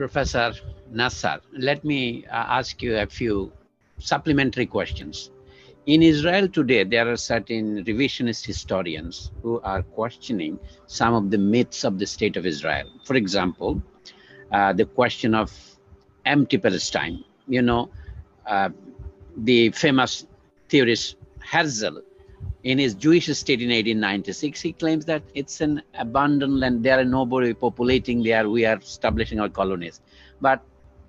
Professor Nassar, let me ask you a few supplementary questions. In Israel today, there are certain revisionist historians who are questioning some of the myths of the state of Israel. For example, the question of empty Palestine. You know, the famous theorist Herzl, in his Jewish state in 1896, he claims that it's an abandoned land. There are nobody populating there. We are establishing our colonies. But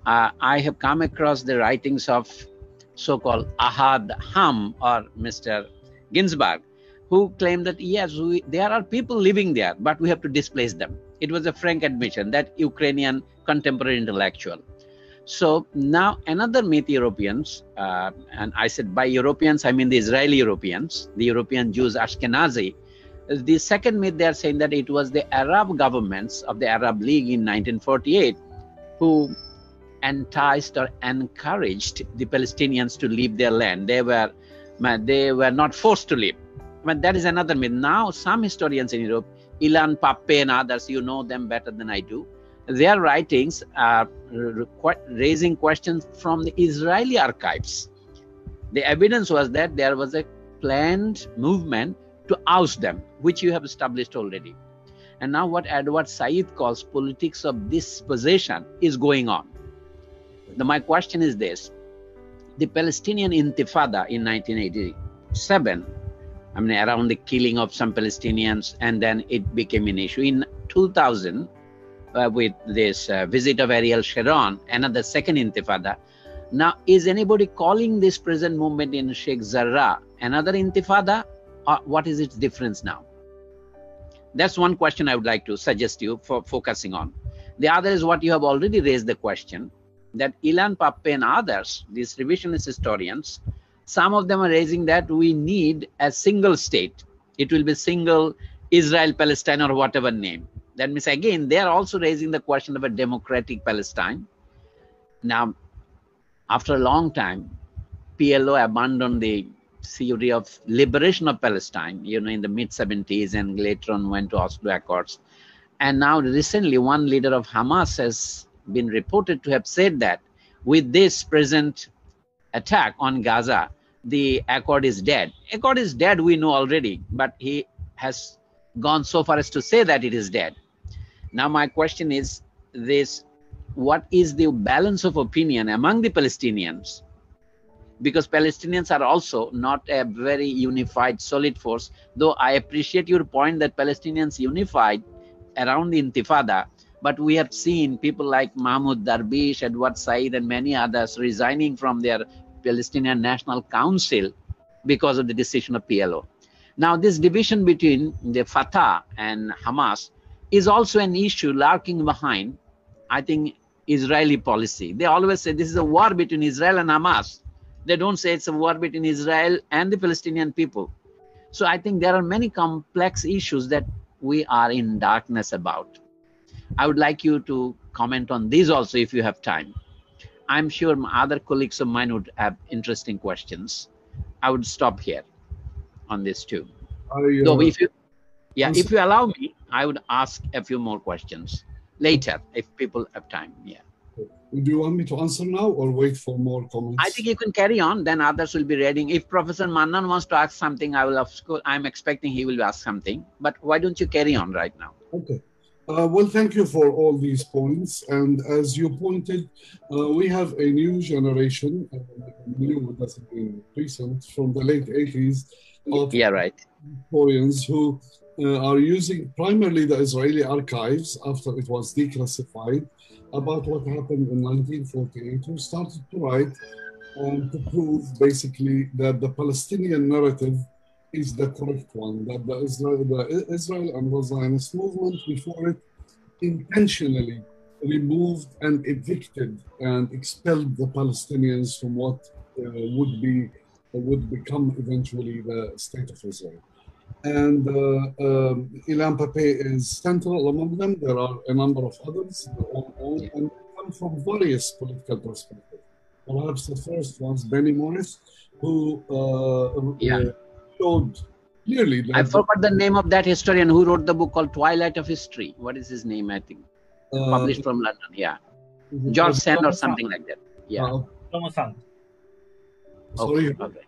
I have come across the writings of so-called Ahad Ham or Mr. Ginsburg, who claim that, yes, there are people living there, but we have to displace them. It was a frank admission, that Ukrainian contemporary intellectual. So now another myth Europeans, and I said by Europeans, I mean the Israeli Europeans, the European Jews, Ashkenazi. The second myth, they are saying that it was the Arab governments of the Arab League in 1948 who enticed or encouraged the Palestinians to leave their land. They were not forced to leave. But that is another myth. Now some historians in Europe, Ilan Pape and others, you know them better than I do, their writings are raising questions from the Israeli archives. The evidence was that there was a planned movement to oust them, which you have established already. And now what Edward Said calls politics of dispossession is going on. My question is this: the Palestinian Intifada in 1987, I mean, around the killing of some Palestinians, and then it became an issue. In 2000, with this visit of Ariel Sharon, another second Intifada. Now, is anybody calling this present movement in Sheikh Jarrah another Intifada, or what is its difference now? That's one question I would like to suggest you for focusing on. The other is what you have already raised the question, that Ilan Pape and others, these revisionist historians, some of them are raising that we need a single state. It will be single Israel-Palestine or whatever name. That means, again, they are also raising the question of a democratic Palestine. Now, after a long time, PLO abandoned the theory of liberation of Palestine, you know, in the mid-70s, and later on went to Oslo Accords. And now recently, one leader of Hamas has been reported to have said that with this present attack on Gaza, the accord is dead. Accord is dead, we know already, but he has gone so far as to say that it is dead. Now my question is this: what is the balance of opinion among the Palestinians? Because Palestinians are also not a very unified, solid force, though I appreciate your point that Palestinians unified around the Intifada, but we have seen people like Mahmoud Darwish, Edward Said, and many others resigning from their Palestinian National Council because of the decision of PLO. Now, this division between the Fatah and Hamas is also an issue lurking behind, I think, Israeli policy. They always say this is a war between Israel and Hamas. They don't say it's a war between Israel and the Palestinian people. So I think there are many complex issues that we are in darkness about. I would like you to comment on these also if you have time. I'm sure other colleagues of mine would have interesting questions. I would stop here on this too. Though if you allow me, I would ask a few more questions later if people have time. Yeah. Do you want me to answer now or wait for more comments? I think you can carry on, then others will be reading. If Professor Mannan wants to ask something, I'm expecting he will ask something. But why don't you carry on right now? Okay. Well, thank you for all these points. And as you pointed, we have a new generation, new doesn't mean recent, from the late 80s of historians who are using primarily the Israeli archives after it was declassified about what happened in 1948, who started to write and to prove basically that the Palestinian narrative is the correct one, that the Israel and the Zionist movement before it intentionally removed and evicted and expelled the Palestinians from what would become eventually the state of Israel. And Ilan Pape is central among them. There are a number of others, and they come from various political perspectives. Perhaps the first one's Benny Morris, who showed clearly that I forgot the name of that historian who wrote the book called Twilight of History. What is his name, I think? Published from London, George Sand or something like that. Yeah. Sorry. Okay. Okay.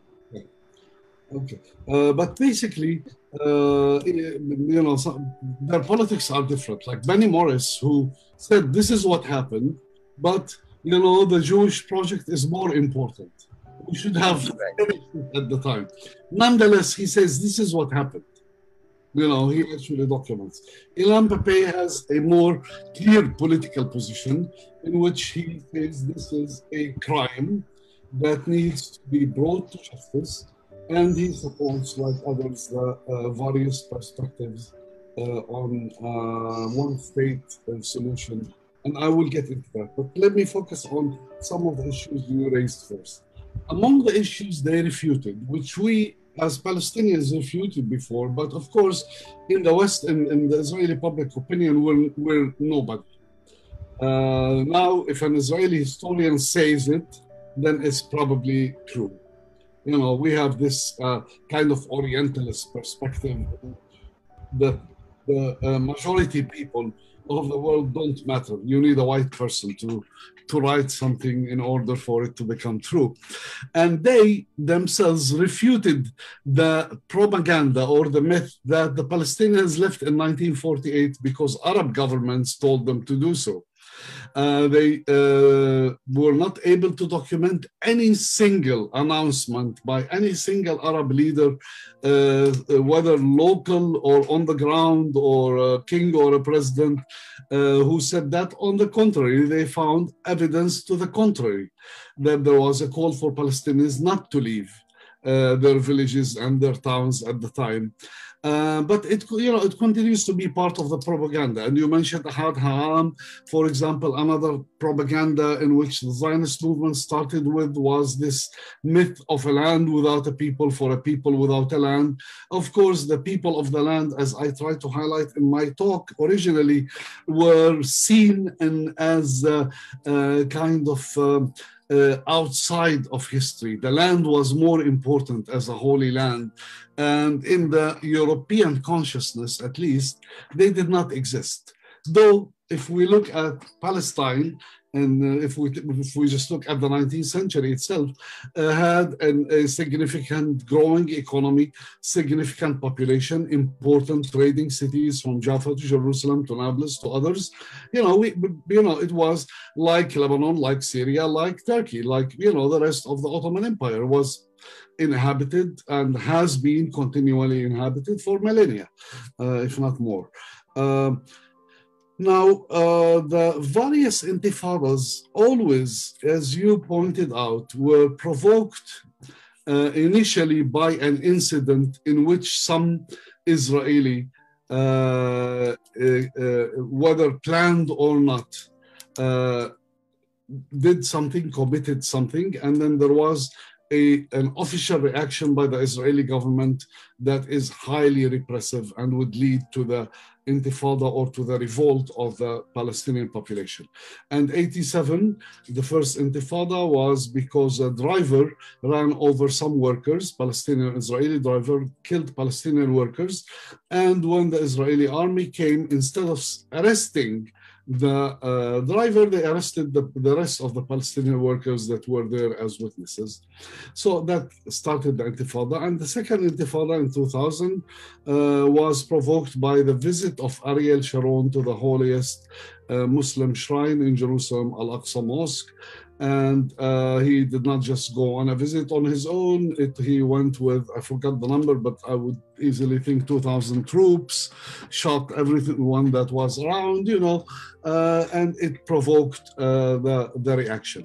Okay, but basically, their politics are different. Like Benny Morris, who said this is what happened, but the Jewish project is more important. We should have finished it at the time. Nonetheless, he says this is what happened. He actually documents. Ilan Pappé has a more clear political position in which he says this is a crime that needs to be brought to justice. And he supports, like others, the various perspectives on one state solution. And I will get into that. But let me focus on some of the issues you raised first. Among the issues they refuted, which we as Palestinians refuted before, but of course, in the West, in the Israeli public opinion, we're nobody. Now, if an Israeli historian says it, then it's probably true. We have this kind of Orientalist perspective that the majority people of the world don't matter. You need a white person to write something in order for it to become true. And they themselves refuted the propaganda or the myth that the Palestinians left in 1948 because Arab governments told them to do so. They were not able to document any single announcement by any single Arab leader, whether local or on the ground or a king or a president, who said that. On the contrary, they found evidence to the contrary, that there was a call for Palestinians not to leave their villages and their towns at the time. But it continues to be part of the propaganda. And you mentioned Ahad Ha'am, for example. Another propaganda in which the Zionist movement started with was this myth of a land without a people for a people without a land. Of course, the people of the land, as I tried to highlight in my talk originally, were seen as kind of outside of history. The land was more important as a holy land. And in the European consciousness, at least, they did not exist. Though, if we look at Palestine, and if we just look at the 19th century itself, had a significant growing economy, significant population, important trading cities from Jaffa to Jerusalem to Nablus to others. It was like Lebanon, like Syria, like Turkey, like the rest of the Ottoman Empire was inhabited and has been continually inhabited for millennia, if not more. Now, the various intifadas always, as you pointed out, were provoked initially by an incident in which some Israeli, whether planned or not, did something, committed something, and then there was an official reaction by the Israeli government that is highly repressive and would lead to the intifada or to the revolt of the Palestinian population. And 87, the first intifada was because a driver ran over some workers, Palestinian Israeli driver, killed Palestinian workers. And when the Israeli army came, instead of arresting the driver, they arrested the rest of the Palestinian workers that were there as witnesses. So that started the intifada. And the second intifada in 2000 was provoked by the visit of Ariel Sharon to the holiest Muslim shrine in Jerusalem, Al-Aqsa Mosque. And he did not just go on a visit on his own. He went with, I forgot the number, but I would easily think 2,000 troops, shot everyone that was around, and it provoked the reaction.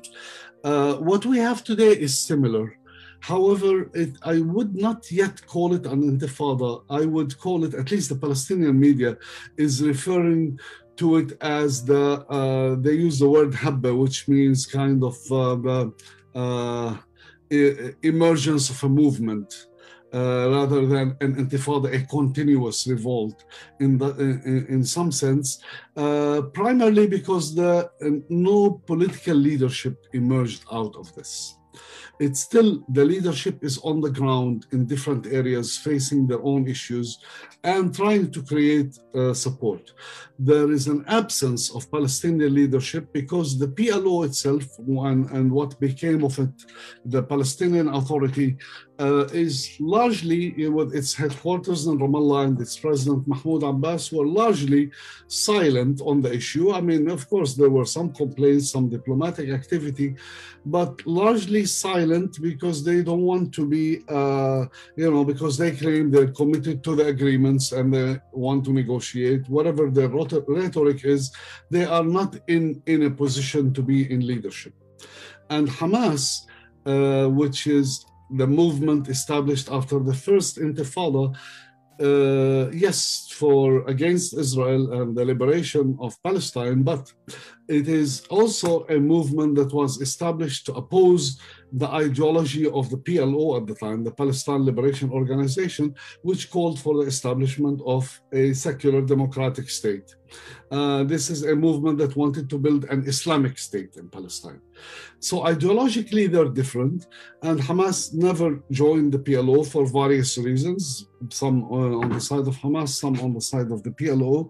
What we have today is similar. However, I would not yet call it an intifada. I would call it, at least the Palestinian media is referring to it as they use the word habba, which means kind of emergence of a movement, rather than an intifada, a continuous revolt in some sense, primarily because no political leadership emerged out of this. It's still, the leadership is on the ground in different areas, facing their own issues and trying to create support. There is an absence of Palestinian leadership because the PLO itself and what became of it, the Palestinian Authority, is largely, with its headquarters in Ramallah and its president Mahmoud Abbas, were largely silent on the issue. I mean, of course, there were some complaints, some diplomatic activity, but largely silent because they don't want to be, because they claim they're committed to the agreements and they want to negotiate. Whatever their rhetoric is, they are not in a position to be in leadership. And Hamas, which is the movement established after the first Intifada, yes, against Israel and the liberation of Palestine, but it is also a movement that was established to oppose the ideology of the PLO at the time, the Palestine Liberation Organization, which called for the establishment of a secular democratic state. This is a movement that wanted to build an Islamic state in Palestine. So ideologically, they're different, and Hamas never joined the PLO for various reasons, some on the side of Hamas, some on the side of the PLO.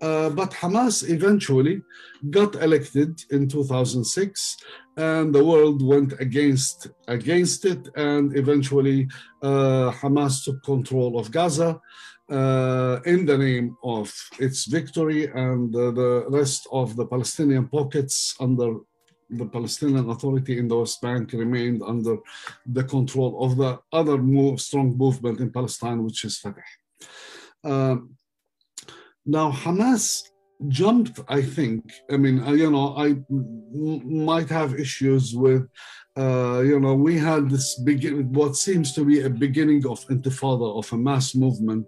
But Hamas eventually got elected in 2006, and the world went against it, and eventually Hamas took control of Gaza in the name of its victory, and the rest of the Palestinian pockets under the Palestinian Authority in the West Bank remained under the control of the other strong movement in Palestine, which is Fatah. Now, Hamas jumped, I think, I mean, I might have issues with, we had this what seems to be a beginning of intifada, of a mass movement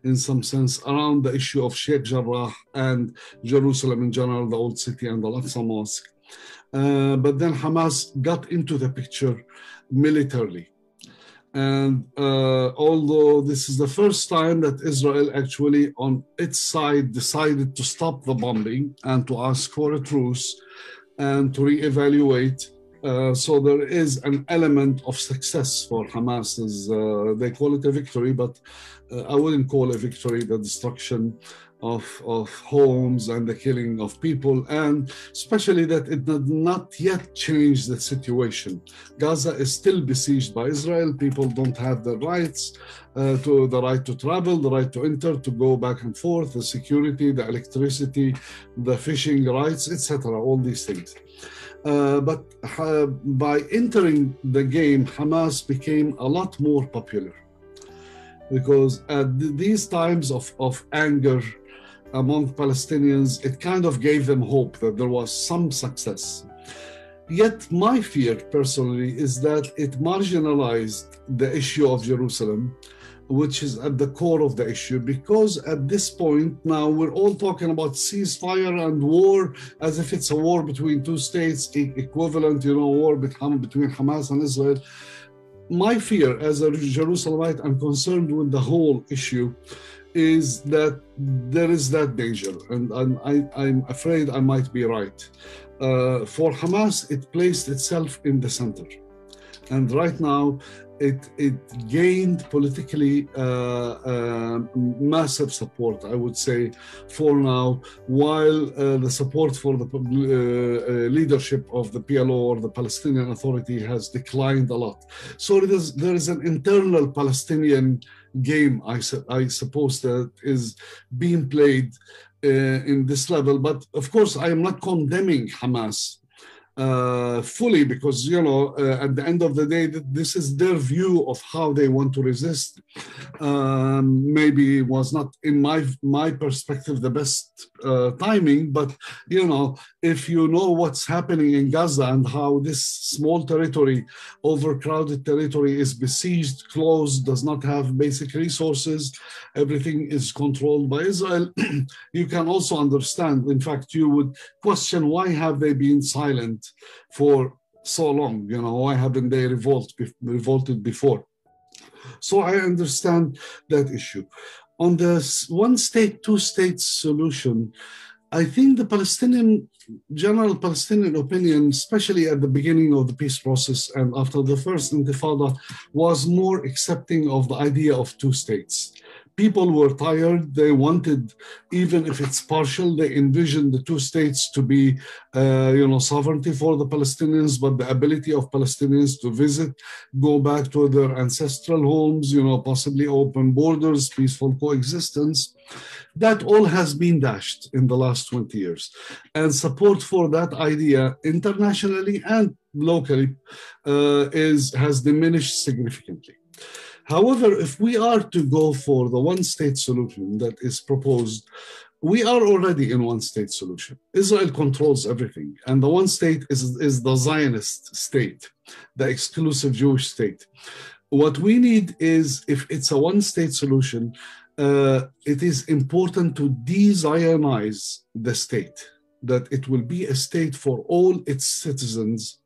in some sense around the issue of Sheikh Jarrah and Jerusalem in general, the Old City and the Al-Aqsa Mosque. But then Hamas got into the picture militarily. And although this is the first time that Israel actually on its side decided to stop the bombing and to ask for a truce and to reevaluate, so there is an element of success for Hamas. They call it a victory, but I wouldn't call a victory the destruction of homes and the killing of people, and especially that it did not yet change the situation. Gaza is still besieged by Israel. People don't have the rights, the right to travel, the right to enter, to go back and forth, the security, the electricity, the fishing rights, etc., all these things. But by entering the game, Hamas became a lot more popular, because at these times of anger among Palestinians, it kind of gave them hope that there was some success. Yet my fear personally is that it marginalized the issue of Jerusalem, which is at the core of the issue, because at this point now we're all talking about ceasefire and war as if it's a war between two states, equivalent, war between Hamas and Israel. My fear as a Jerusalemite, I'm concerned with the whole issue, is that there is that danger, and I'm afraid I might be right. For Hamas, it placed itself in the center, and right now it gained politically massive support, I would say, for now, while the support for the leadership of the PLO or the Palestinian Authority has declined a lot. So there is an internal Palestinian game, I suppose, that is being played in this level. But of course, I am not condemning Hamas fully, because at the end of the day, this is their view of how they want to resist. Maybe it was not, in my perspective, the best timing, but if you know what's happening in Gaza and how this small territory, overcrowded territory, is besieged, closed, does not have basic resources, everything is controlled by Israel, you can also understand, in fact, you would question, why have they been silent for so long? Why haven't they revolted before? So I understand that issue. On the one state, two states solution, I think the Palestinian general Palestinian opinion, especially at the beginning of the peace process and after the first Intifada, was more accepting of the idea of two states. People were tired. They wanted, even if it's partial, they envisioned the two states to be, sovereignty for the Palestinians, but the ability of Palestinians to visit, go back to their ancestral homes, possibly open borders, peaceful coexistence. That all has been dashed in the last 20 years. And support for that idea internationally and locally has diminished significantly. However, if we are to go for the one-state solution that is proposed, we are already in one-state solution. Israel controls everything, and the one state is the Zionist state, the exclusive Jewish state. What we need is, if it's a one-state solution, it is important to de-Zionize the state, that it will be a state for all its citizens,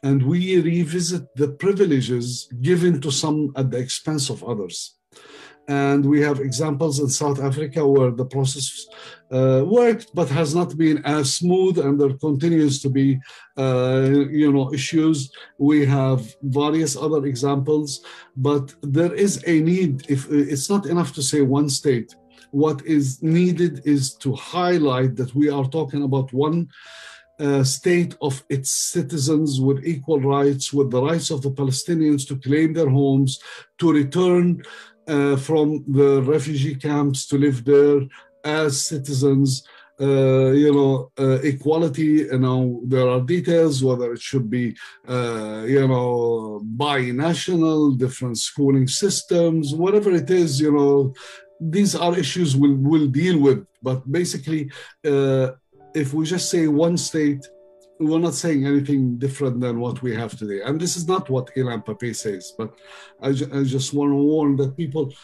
and we revisit the privileges given to some at the expense of others. And we have examples in South Africa where the process worked, but has not been as smooth, and there continues to be, issues. We have various other examples, but there is a need. If it's not enough to say one state, what is needed is to highlight that we are talking about one state of its citizens with equal rights, with the rights of the Palestinians to claim their homes, to return from the refugee camps to live there as citizens, equality, there are details, whether it should be, binational, different schooling systems, whatever it is, these are issues we'll deal with. But basically, if we just say one state, we're not saying anything different than what we have today. And this is not what Ilan Pape says, but I just want to warn that people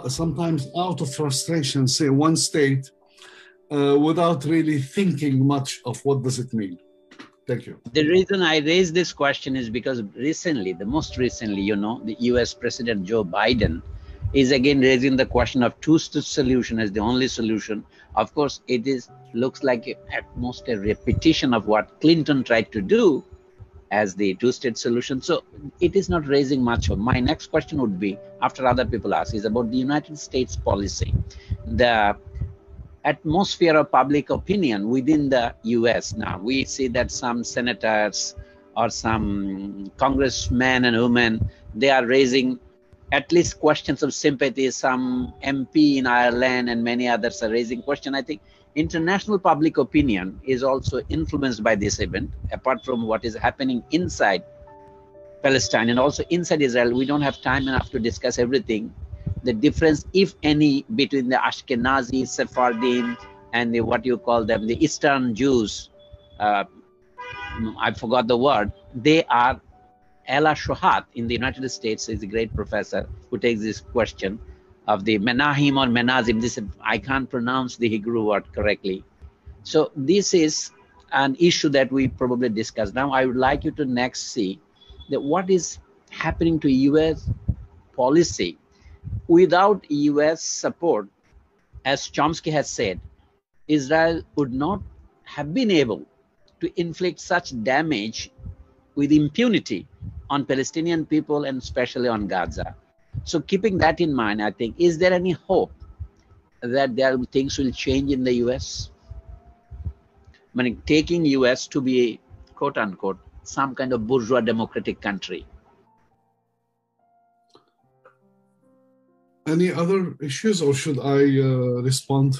sometimes out of frustration say one state without really thinking much of what does it mean. Thank you. The reason I raised this question is because most recently, the US President Joe Biden is again raising the question of two-state solution as the only solution. Of course, it looks like at most a repetition of what Clinton tried to do as the two-state solution. So it is not raising much of. My next question would be, after other people ask, is about the United States policy. The atmosphere of public opinion within the US now. We see that some senators or some congressmen and women, they are raising at least questions of sympathy. Some MP in Ireland and many others are raising questions. I think international public opinion is also influenced by this event, apart from what is happening inside Palestine and also inside Israel. We don't have time enough to discuss everything. The difference, if any, between the Ashkenazi, Sephardim, and what you call them, the Eastern Jews, I forgot the word, they are Ella Shohat in the United States is a great professor who takes this question of the Menahim or Menazim. This, I can't pronounce the Hebrew word correctly. So this is an issue that we probably discuss. Now I would like you to next see that what is happening to US policy. Without US support, as Chomsky has said, Israel would not have been able to inflict such damage with impunity on Palestinian people and especially on Gaza. So keeping that in mind, I think, is there any hope that things will change in the US? I mean, taking US to be, quote unquote, some kind of bourgeois democratic country. Any other issues, or should I respond?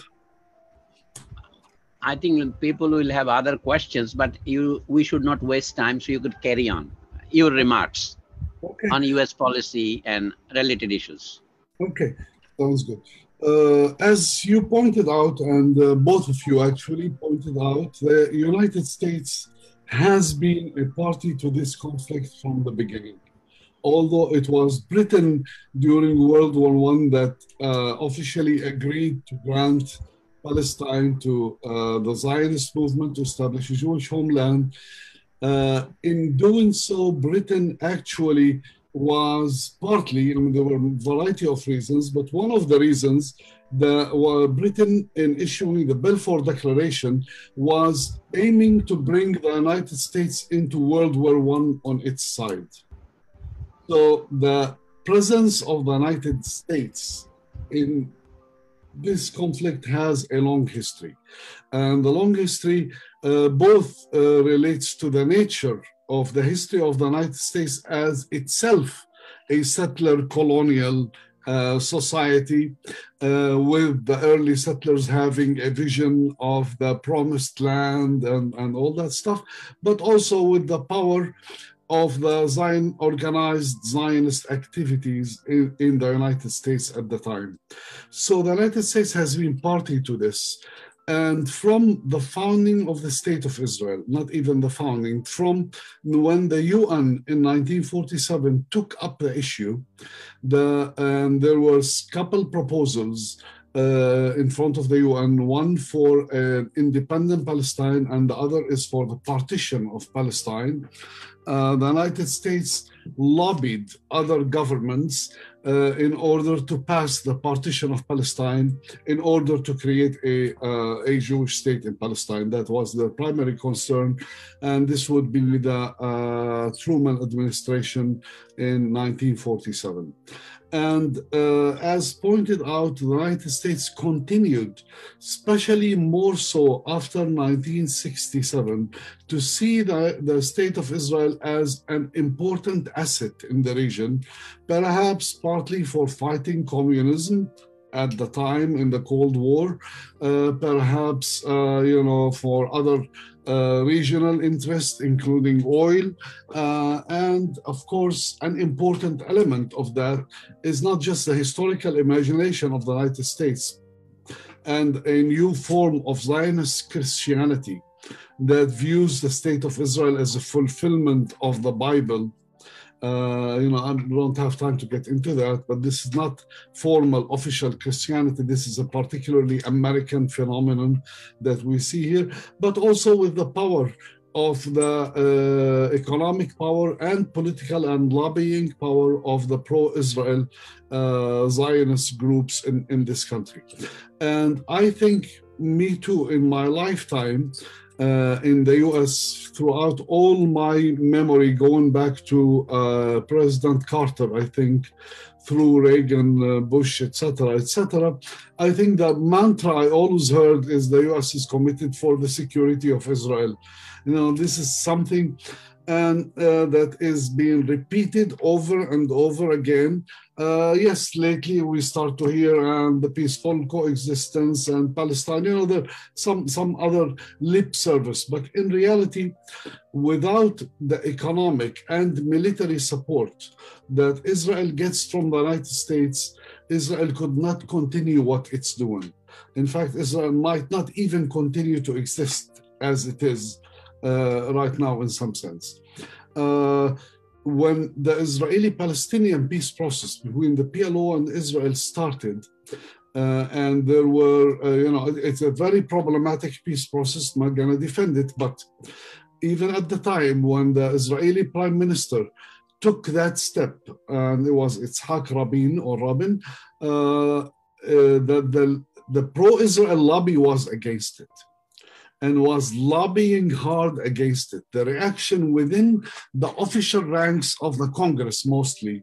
I think people will have other questions, but we should not waste time, so you could carry on your remarks on US policy and related issues. Okay, sounds good. As you pointed out, and both of you actually pointed out, the United States has been a party to this conflict from the beginning. Although it was Britain during World War I that officially agreed to grant Palestine to the Zionist movement to establish a Jewish homeland. In doing so, Britain actually was partly, there were a variety of reasons, but one of the reasons Britain, in issuing the Balfour Declaration, was aiming to bring the United States into World War I on its side. So the presence of the United States in this conflict has a long history. And the long history both relates to the nature of the history of the United States as itself a settler colonial society, with the early settlers having a vision of the promised land and all that stuff, but also with the power of the organized Zionist activities in the United States at the time. So the United States has been party to this. And from the founding of the State of Israel, not even the founding, from when the UN in 1947 took up the issue, there was a couple proposals in front of the UN, one for independent Palestine and the other is for the partition of Palestine. The United States lobbied other governments in order to pass the partition of Palestine, in order to create a Jewish state in Palestine. That was the primary concern, and this would be the Truman administration in 1947. And as pointed out, the United States continued, especially more so after 1967, to see the State of Israel as an important asset in the region, perhaps partly for fighting communism at the time in the Cold War, perhaps for other regional interests, including oil. And of course, an important element of that is not just the historical imagination of the United States and a new form of Zionist Christianity that views the State of Israel as a fulfillment of the Bible. I don't have time to get into that, but this is not formal official Christianity. This is a particularly American phenomenon that we see here, but also with the power of the economic power and political and lobbying power of the pro-Israel Zionist groups in this country. And I think me too, in my lifetime, in the US, throughout all my memory, going back to President Carter, I think, through Reagan, Bush, etc., I think the mantra I always heard is the US is committed for the security of Israel. This is something that is being repeated over and over again. Yes, lately we start to hear the peaceful coexistence and Palestine, there some other lip service, but in reality, without the economic and military support that Israel gets from the United States, Israel could not continue what it's doing. In fact, Israel might not even continue to exist as it is right now in some sense. When the Israeli-Palestinian peace process between the PLO and Israel started, and there were, it's a very problematic peace process, I'm not going to defend it, but even at the time when the Israeli prime minister took that step, and it was Yitzhak Rabin, the pro-Israel lobby was against it and was lobbying hard against it. The reaction within the official ranks of the Congress mostly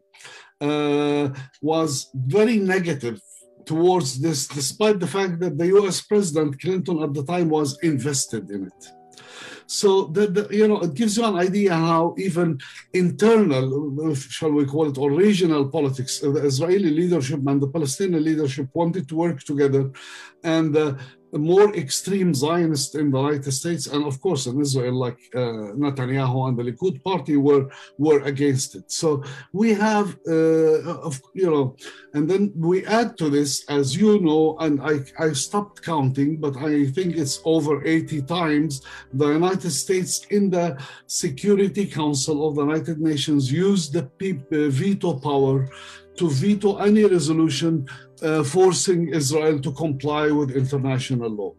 was very negative towards this, despite the fact that the US President Clinton at the time was invested in it. So it gives you an idea how even internal, shall we call it, or regional politics, the Israeli leadership and the Palestinian leadership wanted to work together, and the more extreme Zionists in the United States, and of course in Israel, like Netanyahu and the Likud party were against it. So we have, and then we add to this, as you know, and I stopped counting, but I think it's over 80 times, the United States in the Security Council of the United Nations used the veto power to veto any resolution forcing Israel to comply with international law.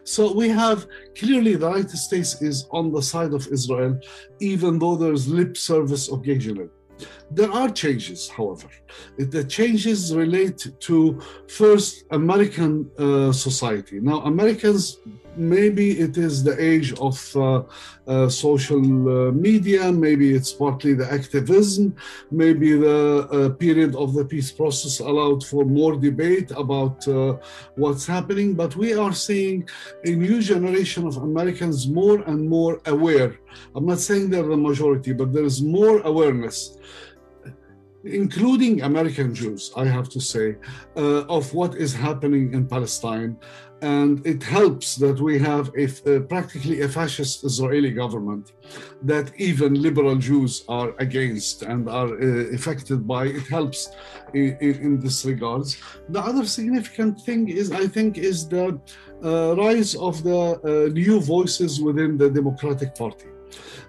So we have clearly the United States is on the side of Israel, even though there's lip service occasionally. There are changes, however. The changes relate to first American society. Now, Americans, maybe it is the age of social media, maybe it's partly the activism, maybe the period of the peace process allowed for more debate about what's happening, but we are seeing a new generation of Americans more and more aware. I'm not saying they're the majority, but there is more awareness, including American Jews, I have to say, of what is happening in Palestine. And it helps that we have practically a fascist Israeli government that even liberal Jews are against and are affected by. It helps in this regards. The other significant thing is, I think, is the rise of the new voices within the Democratic Party.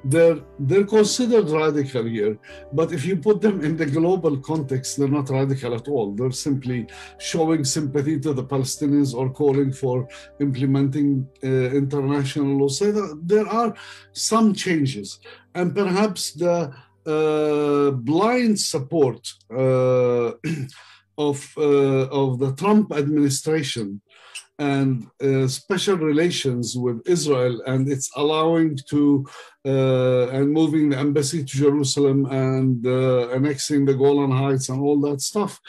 They're considered radical here, but if you put them in the global context, they're not radical at all. They're simply showing sympathy to the Palestinians or calling for implementing international law. So there are some changes, and perhaps the blind support of the Trump administration and special relations with Israel, and it's allowing to and moving the embassy to Jerusalem and annexing the Golan Heights and all that stuff.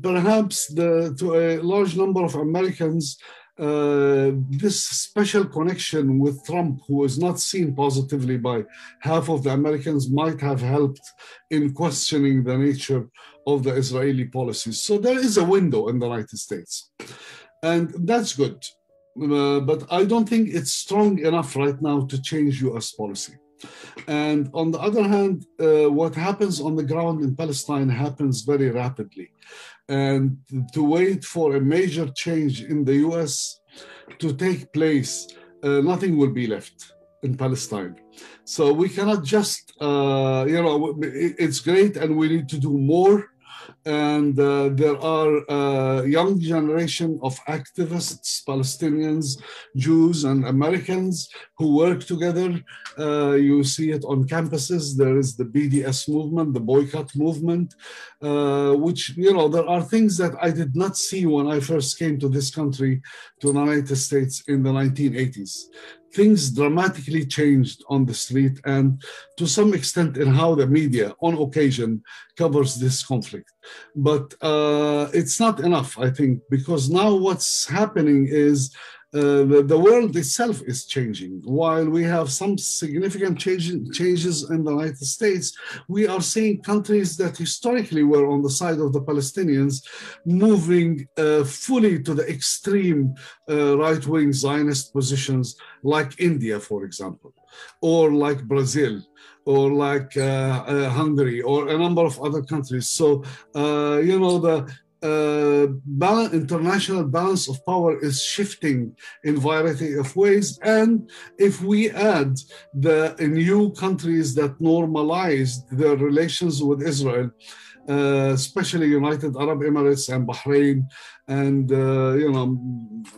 Perhaps to a large number of Americans, this special connection with Trump, who is not seen positively by half of the Americans, might have helped in questioning the nature of the Israeli policies. So there is a window in the United States. And that's good, but I don't think it's strong enough right now to change US policy. And on the other hand, what happens on the ground in Palestine happens very rapidly. And to wait for a major change in the US to take place, nothing will be left in Palestine. So we cannot just, it's great and we need to do more. And there are a young generation of activists, Palestinians, Jews, and Americans who work together. You see it on campuses. There is the BDS movement, the boycott movement, which, there are things that I did not see when I first came to this country, to the United States in the 1980s. Things dramatically changed on the street, and to some extent in how the media on occasion covers this conflict. But it's not enough, I think, because now what's happening is the world itself is changing. While we have some significant changes in the United States, we are seeing countries that historically were on the side of the Palestinians moving fully to the extreme right-wing Zionist positions, like India, for example, or like Brazil, or like Hungary, or a number of other countries. So, the international balance of power is shifting in a variety of ways. And if we add the new countries that normalized their relations with Israel, especially United Arab Emirates and Bahrain, and a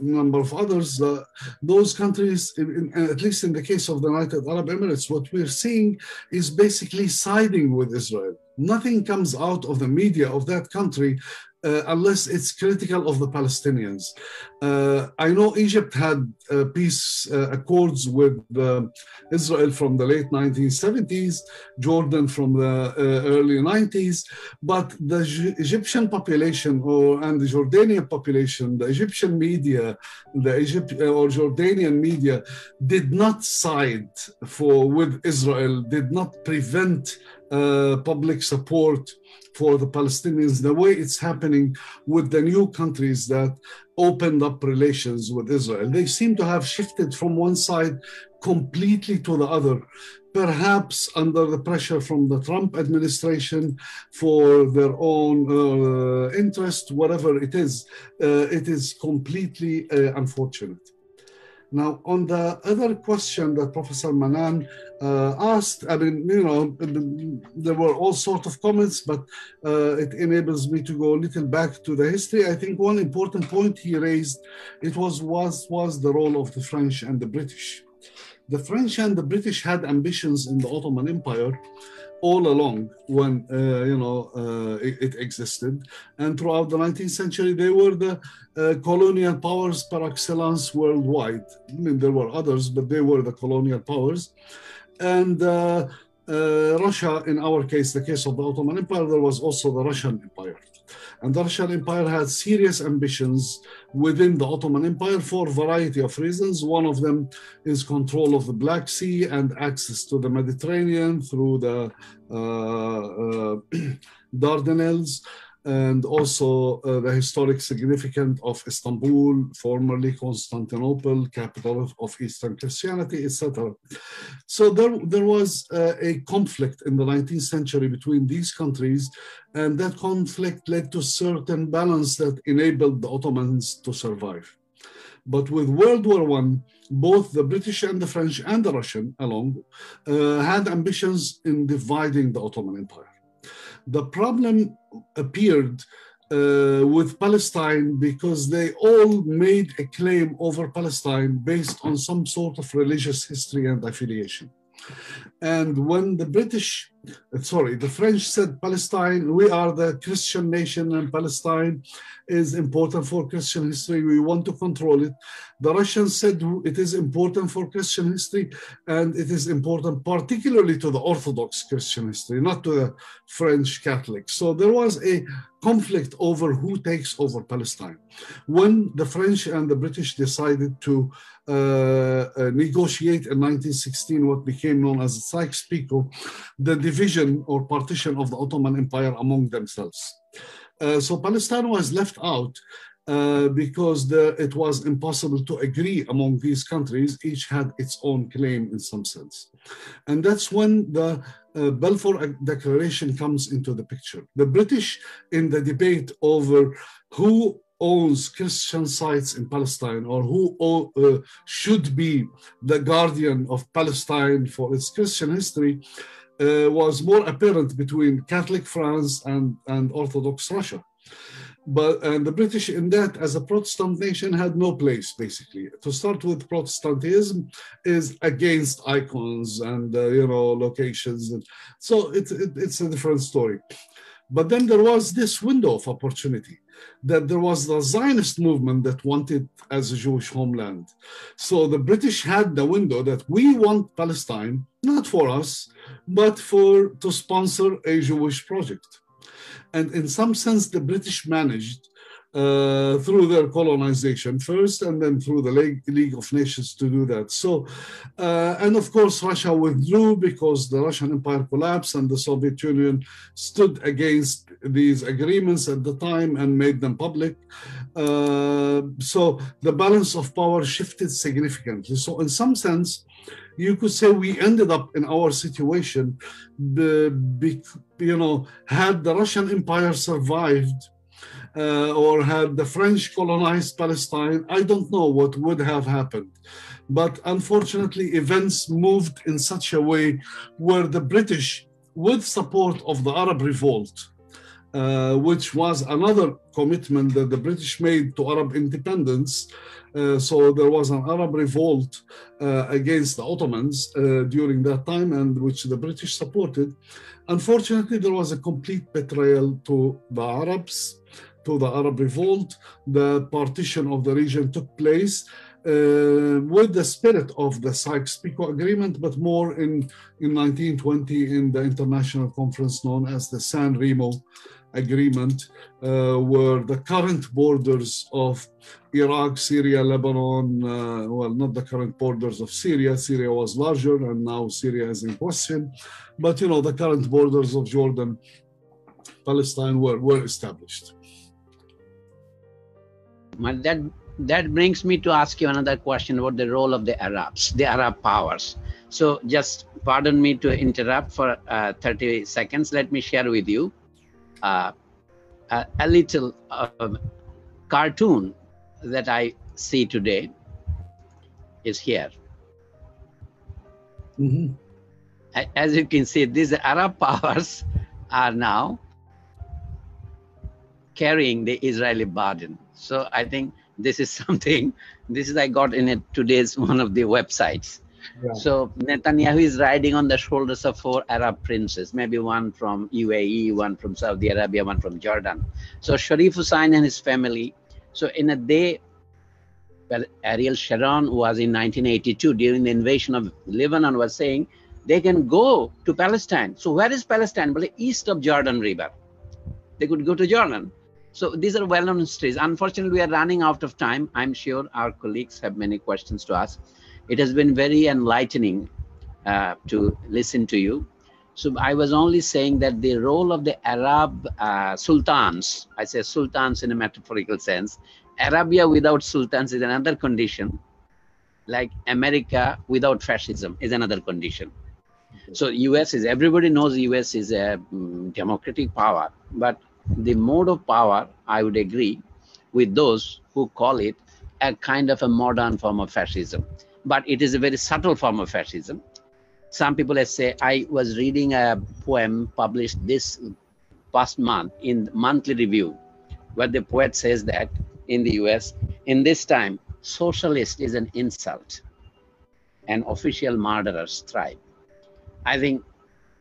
number of others, those countries, at least in the case of the United Arab Emirates, what we're seeing is basically siding with Israel. Nothing comes out of the media of that country unless it's critical of the Palestinians. I know Egypt had peace accords with Israel from the late 1970s, Jordan from the early 90s, but the Egyptian population and the Jordanian population, the Egyptian media, or Jordanian media did not side with Israel, did not prevent public support for the Palestinians the way it's happening with the new countries that opened up relations with Israel. They seem to have shifted from one side completely to the other, perhaps under the pressure from the Trump administration for their own interest, whatever it is completely unfortunate. Now, on the other question that Professor Mannan asked, I mean, there were all sorts of comments, but it enables me to go a little back to the history. I think one important point he raised, it was the role of the French and the British. The French and the British had ambitions in the Ottoman Empire all along when it existed, and throughout the 19th century they were the colonial powers par excellence worldwide. I mean, there were others, but they were the colonial powers. And Russia, in our case, the case of the Ottoman Empire, there was also the Russian Empire. And the Russian Empire had serious ambitions within the Ottoman Empire for a variety of reasons. One of them is control of the Black Sea and access to the Mediterranean through the Dardanelles, and also the historic significance of Istanbul, formerly Constantinople, capital of Eastern Christianity, etc. So there was a conflict in the 19th century between these countries, and that conflict led to certain balance that enabled the Ottomans to survive. But with World War I, both the British and the French and the Russian along had ambitions in dividing the Ottoman Empire. The problem appeared with Palestine because they all made a claim over Palestine based on some sort of religious history and affiliation. And when the French said Palestine, we are the Christian nation and Palestine is important for Christian history, we want to control it. The Russians said it is important for Christian history and it is important particularly to the Orthodox Christian history, not to the French Catholics. So there was a conflict over who takes over Palestine. When the French and the British decided to negotiate in 1916 what became known as Sykes-Picot, the division or partition of the Ottoman Empire among themselves. So Palestine was left out because it was impossible to agree among these countries. Each had its own claim in some sense. And that's when the Balfour Declaration comes into the picture. The British, in the debate over who owns Christian sites in Palestine or who should be the guardian of Palestine for its Christian history, was more apparent between Catholic France and Orthodox Russia. And the British in that, as a Protestant nation, had no place, basically. To start with, Protestantism is against icons and, locations. And so it's a different story. But then there was this window of opportunity, that there was the Zionist movement that wanted as a Jewish homeland. So the British had the window that we want Palestine, not for us, but to sponsor a Jewish project. And in some sense, the British managed through their colonization first, and then through the League of Nations to do that. So, and of course, Russia withdrew because the Russian Empire collapsed and the Soviet Union stood against these agreements at the time and made them public. So the balance of power shifted significantly. So in some sense, you could say we ended up in our situation, had the Russian Empire survived, or had the French colonized Palestine, I don't know what would have happened. But unfortunately, events moved in such a way where the British, with support of the Arab Revolt, which was another commitment that the British made to Arab independence. So there was an Arab revolt against the Ottomans during that time, and which the British supported. Unfortunately, there was a complete betrayal to the Arabs, to the Arab revolt. The partition of the region took place with the spirit of the Sykes-Picot Agreement, but more in 1920 in the international conference known as the San Remo Agreement, where the current borders of Iraq, Syria, Lebanon, well, not the current borders of Syria. Syria was larger and now Syria is in question. But, the current borders of Jordan, Palestine were established. Well, that brings me to ask you another question about the role of the Arabs, the Arab powers. So just pardon me to interrupt for 30 seconds. Let me share with you a little cartoon that I see today is here. Mm-hmm. As you can see, these Arab powers are now carrying the Israeli burden. So I think this is something, I got in today's one of the websites. Yeah. So Netanyahu is riding on the shoulders of 4 Arab princes, maybe one from UAE, one from Saudi Arabia, one from Jordan. So Sharif Hussain and his family. So in a day, well, Ariel Sharon was in 1982 during the invasion of Lebanon was saying they can go to Palestine. So where is Palestine? Well, east of Jordan River. They could go to Jordan. So these are well-known histories. Unfortunately, we are running out of time. I'm sure our colleagues have many questions to ask. It has been very enlightening to listen to you. So I was only saying that the role of the Arab sultans, I say sultans in a metaphorical sense, Arabia without sultans is another condition, like America without fascism is another condition. So US is, everybody knows US is a democratic power, but the mode of power, I would agree with those who call it a kind of a modern form of fascism. But it is a very subtle form of fascism. Some people say, I was reading a poem published this past month in Monthly Review, where the poet says that in the US, in this time, socialist is an insult and official murderers thrive. I think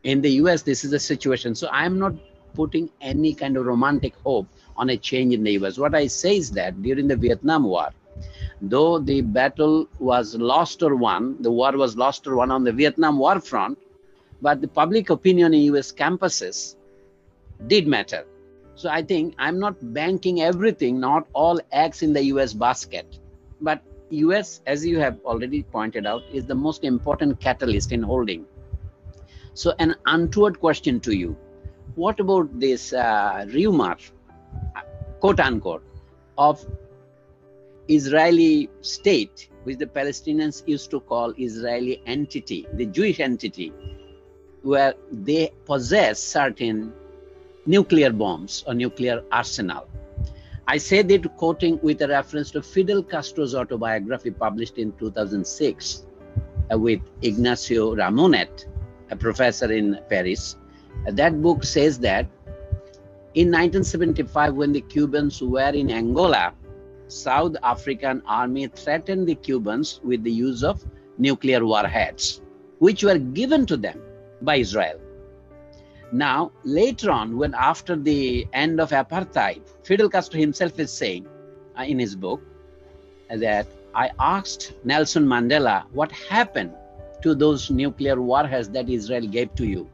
in the US, this is the situation. So I'm not putting any kind of romantic hope on a change in the US. What I say is that during the Vietnam War, though the battle was lost or won, the war was lost or won on the Vietnam War front, but the public opinion in US campuses did matter. So I think I'm not banking everything, not all eggs in the US basket, but US, as you have already pointed out, is the most important catalyst in holding. So an untoward question to you, what about this rumor, quote unquote, of Israeli state, which the Palestinians used to call Israeli entity, the Jewish entity, where they possess certain nuclear bombs or nuclear arsenal. I say that quoting with a reference to Fidel Castro's autobiography published in 2006 with Ignacio Ramonet, a professor in Paris. That book says that in 1975, when the Cubans were in Angola, South African army threatened the Cubans with the use of nuclear warheads, which were given to them by Israel. Now, later on, when after the end of apartheid, Fidel Castro himself is saying in his book that I asked Nelson Mandela, what happened to those nuclear warheads that Israel gave to you?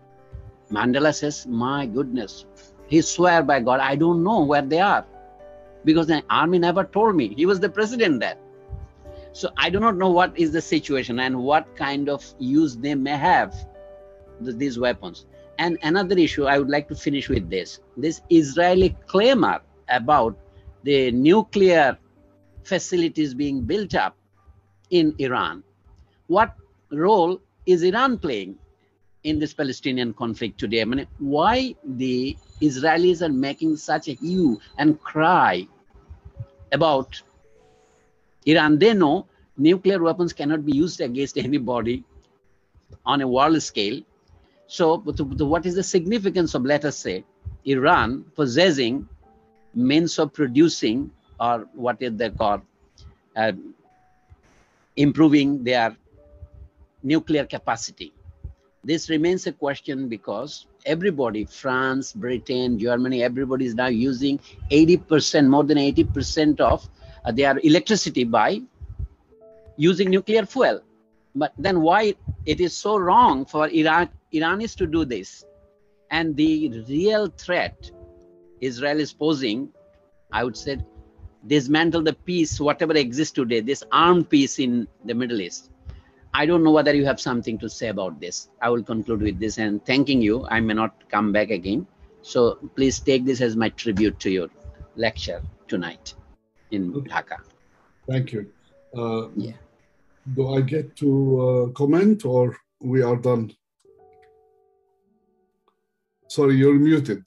Mandela says, my goodness, he swear by God, I don't know where they are, because the army never told me. He was the president then. So I do not know what is the situation and what kind of use they may have, these weapons. And another issue, I would like to finish with this Israeli clamor about the nuclear facilities being built up in Iran. What role is Iran playing in this Palestinian conflict today? I mean, why the Israelis are making such a hue and cry about Iran? They know nuclear weapons cannot be used against anybody on a world scale. So what is the significance of, let us say, Iran possessing means of producing, or what is they call, improving their nuclear capacity? This remains a question because everybody, France, Britain, Germany, everybody is now using 80%, more than 80% of their electricity by using nuclear fuel. But then why it is so wrong for Iranis to do this? And the real threat Israel is posing, I would say, dismantle the peace, whatever exists today, this armed peace in the Middle East. I don't know whether you have something to say about this. I will conclude with this and thanking you. I may not come back again. So please take this as my tribute to your lecture tonight in Dhaka. Thank you. Yeah. Do I get to comment or we are done? Sorry, you're muted.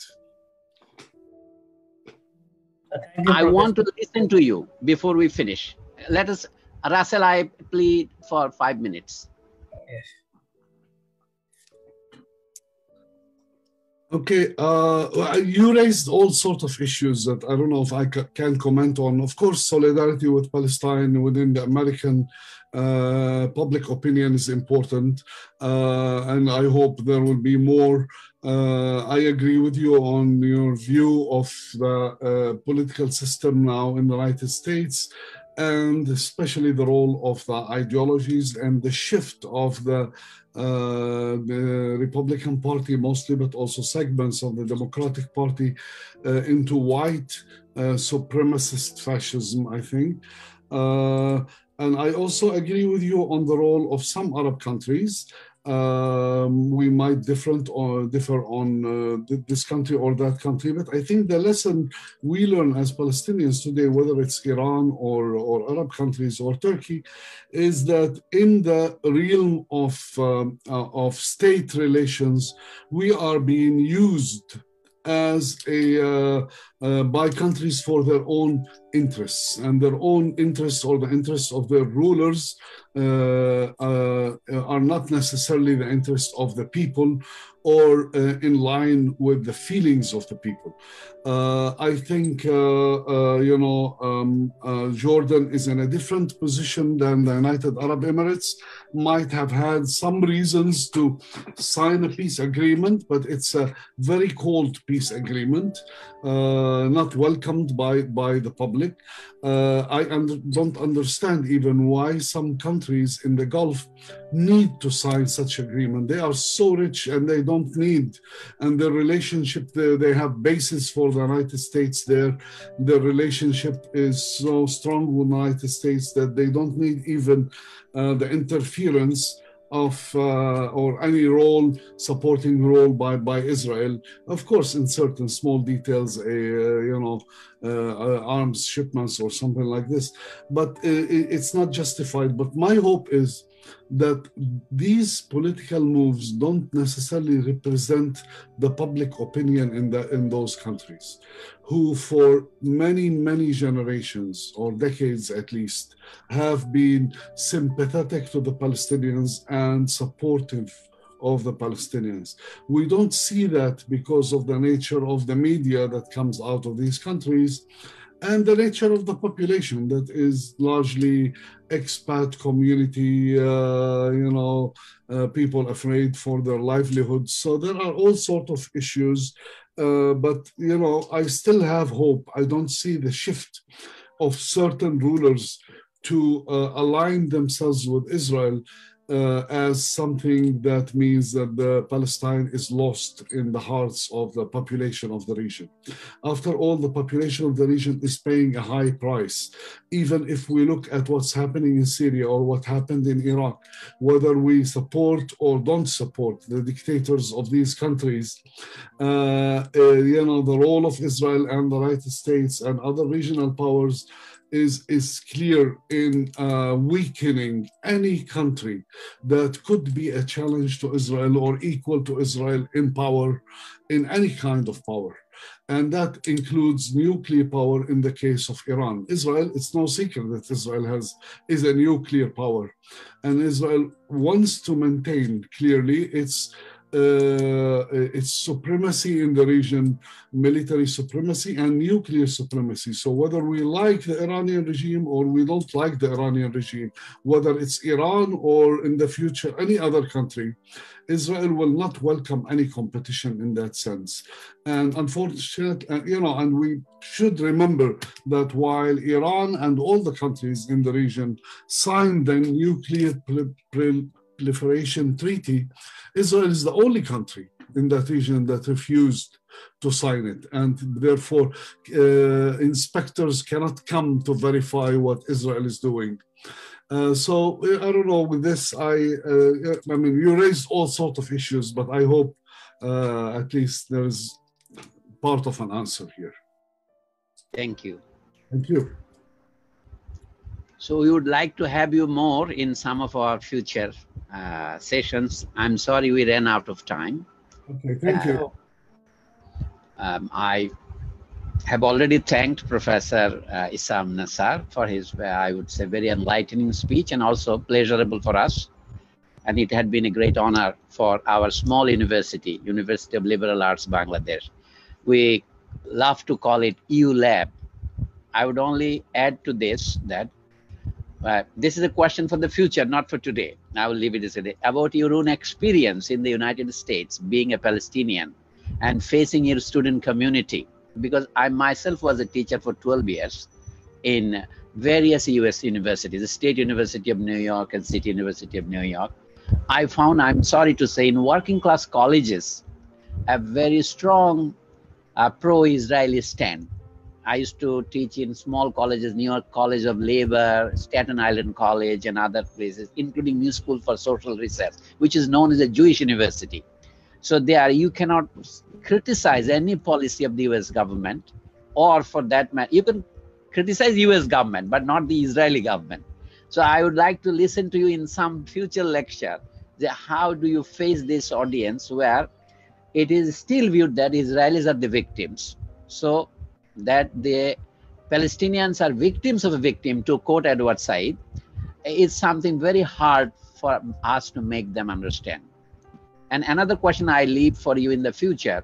I want to listen to you before we finish. Let us, Rasel, I plead for 5 minutes. Yes. Okay, you raised all sorts of issues that I don't know if I can comment on. Of course, solidarity with Palestine within the American public opinion is important, and I hope there will be more. I agree with you on your view of the political system now in the United States, and especially the role of the ideologies and the shift of the Republican Party mostly, but also segments of the Democratic Party into white supremacist fascism, I think. And I also agree with you on the role of some Arab countries. We might differ on this country or that country, but I think the lesson we learn as Palestinians today, whether it's Iran or Arab countries or Turkey, is that in the realm of state relations, we are being used as by countries for their own interests, and their own interests or the interests of their rulers are not necessarily the interests of the people or in line with the feelings of the people. I think, Jordan is in a different position than the United Arab Emirates, might have had some reasons to sign a peace agreement, but it's a very cold peace agreement, not welcomed by the public. I don't understand even why some countries in the Gulf need to sign such agreement. They are so rich and they don't need, and their relationship, they have bases for the United States there. Their relationship is so strong with the United States that they don't need even the interference of or any supporting role by Israel. Of course, in certain small details, arms shipments or something like this, but it's not justified. But my hope is that these political moves don't necessarily represent the public opinion in those countries, who for many generations or decades at least have been sympathetic to the Palestinians and supportive of the Palestinians. We don't see that because of the nature of the media that comes out of these countries and the nature of the population that is largely expat community, people afraid for their livelihoods. So there are all sorts of issues, but I still have hope. I don't see the shift of certain rulers to align themselves with Israel as something that means that Palestine is lost in the hearts of the population of the region. After all, the population of the region is paying a high price. Even if we look at what's happening in Syria or what happened in Iraq, whether we support or don't support the dictators of these countries, the role of Israel and the United States and other regional powers is clear in weakening any country that could be a challenge to Israel or equal to Israel in power, in any kind of power. And that includes nuclear power in the case of Iran. Israel, it's no secret that Israel is a nuclear power. And Israel wants to maintain clearly its supremacy in the region, military supremacy and nuclear supremacy. So whether we like the Iranian regime or we don't like the Iranian regime, whether it's Iran or in the future any other country, Israel will not welcome any competition in that sense. And unfortunately, and we should remember that while Iran and all the countries in the region signed the nuclear proliferation treaty, Israel is the only country in that region that refused to sign it. And therefore, inspectors cannot come to verify what Israel is doing. So I don't know, with this, you raised all sorts of issues, but I hope at least there's part of an answer here. Thank you. Thank you. So we would like to have you more in some of our future sessions. I'm sorry we ran out of time. Okay, thank you. I have already thanked Professor Issam Nassar for his, I would say, very enlightening speech and also pleasurable for us. and it had been a great honor for our small university, University of Liberal Arts, Bangladesh. We love to call it EU Lab. I would only add to this that this is a question for the future, not for today. I will leave it as today. About your own experience in the United States, being a Palestinian and facing your student community. Because I myself was a teacher for 12 years in various US universities, the State University of New York and City University of New York. I found, I'm sorry to say, in working class colleges, a very strong pro-Israeli stand. I used to teach in small colleges, New York College of Labor, Staten Island College, and other places, including New School for Social Research, which is known as a Jewish university. So there, you cannot criticize any policy of the US government, or for that matter, you can criticize US government, but not the Israeli government. So I would like to listen to you in some future lecture. How do you face this audience where it is still viewed that Israelis are the victims? So that the Palestinians are victims of a victim, to quote Edward Said, is something very hard for us to make them understand. And another question I leave for you in the future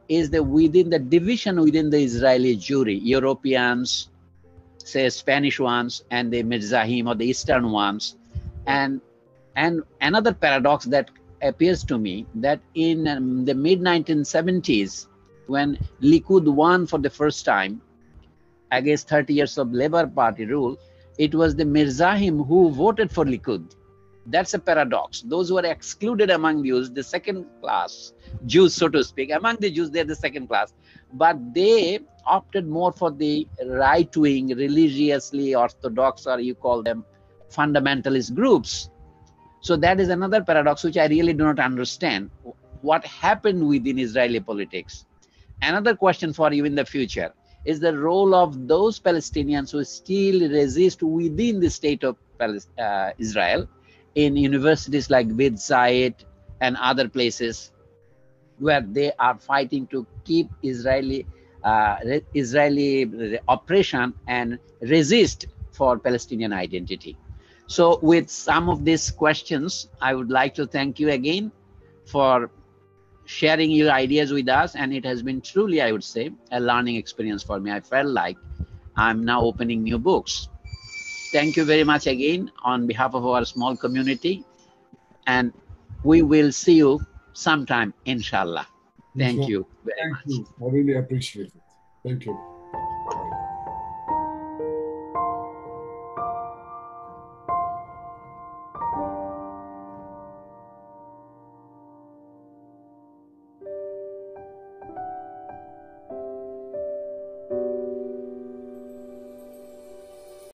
is that within the division within the Israeli Jewry, Europeans, say Spanish ones, and the Mizrahim or the Eastern ones, and another paradox that appears to me, that in the mid-1970s, when Likud won for the first time against 30 years of Labour Party rule, it was the Mizrahim who voted for Likud. That's a paradox. Those who are excluded among Jews, the second class Jews, so to speak, among the Jews, they're the second class, but they opted more for the right-wing, religiously orthodox, or you call them fundamentalist groups. So that is another paradox which I really do not understand. What happened within Israeli politics? Another question for you in the future is the role of those Palestinians who still resist within the state of Israel in universities like Beit Zayed and other places where they are fighting to keep Israeli oppression and resist for Palestinian identity. So with some of these questions, I would like to thank you again for sharing your ideas with us, and it has been truly, I would say, a learning experience for me. I felt like I'm now opening new books. Thank you very much again on behalf of our small community, and we will see you sometime, inshallah. Thank you very much. Thank you. I really appreciate it. Thank you.